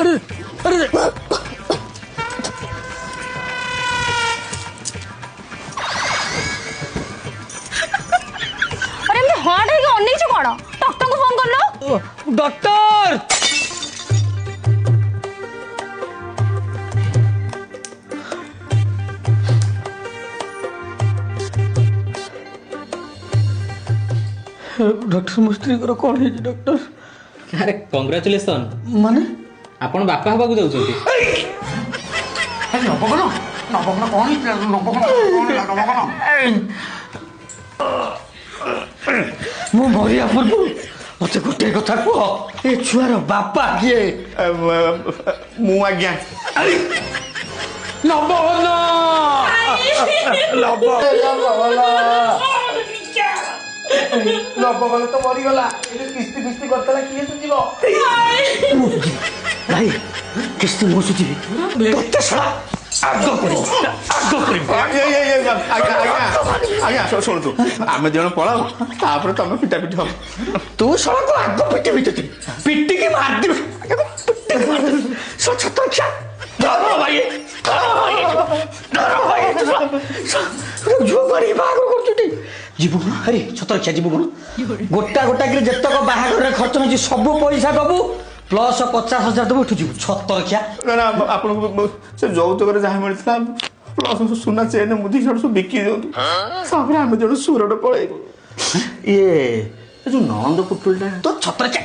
अरे अरे अरे मैं हार्ट है कि अन्नी छु कोन डॉक्टर को फोन कर लो डॉक्टर डॉक्टर मो स्त्री को कौन है डॉक्टर अरे कंग्राचुलेसन माने आपण बापा हबाकू जाउछंती नबगन कौन मु मरिया पूर्व मत गोटे कथा कह ए छुआर बापा किए मु आज्ञा नबगन नबगन तो मरीगला किस्ती किस्ती करतला किए सुझिब भाई किस्ती मो सुझिबी तोते सड़ा आग आज्ञा शुणु आम जन पलाऊ तापर तुम पिटा पिटी हम तू सड़ा को आग पिटी पिटी की मार दी सो छत क्या डरो भाई जो बड़ी बाग करछुटी जीवु अरे छत क्या जीवु गोटा गोटा के जतक बाहागर खर्च होची सब पैसा दबु प्लस 50,000 दबु उठु जीवु छत क्या ना आपन से जौतक जहाँ मिलता प्लस सुना चेन मुदी सब बिकी दिंतु तापर आम जन सुरट पलैबू ये जो नंद पुटुलटा तो छत क्या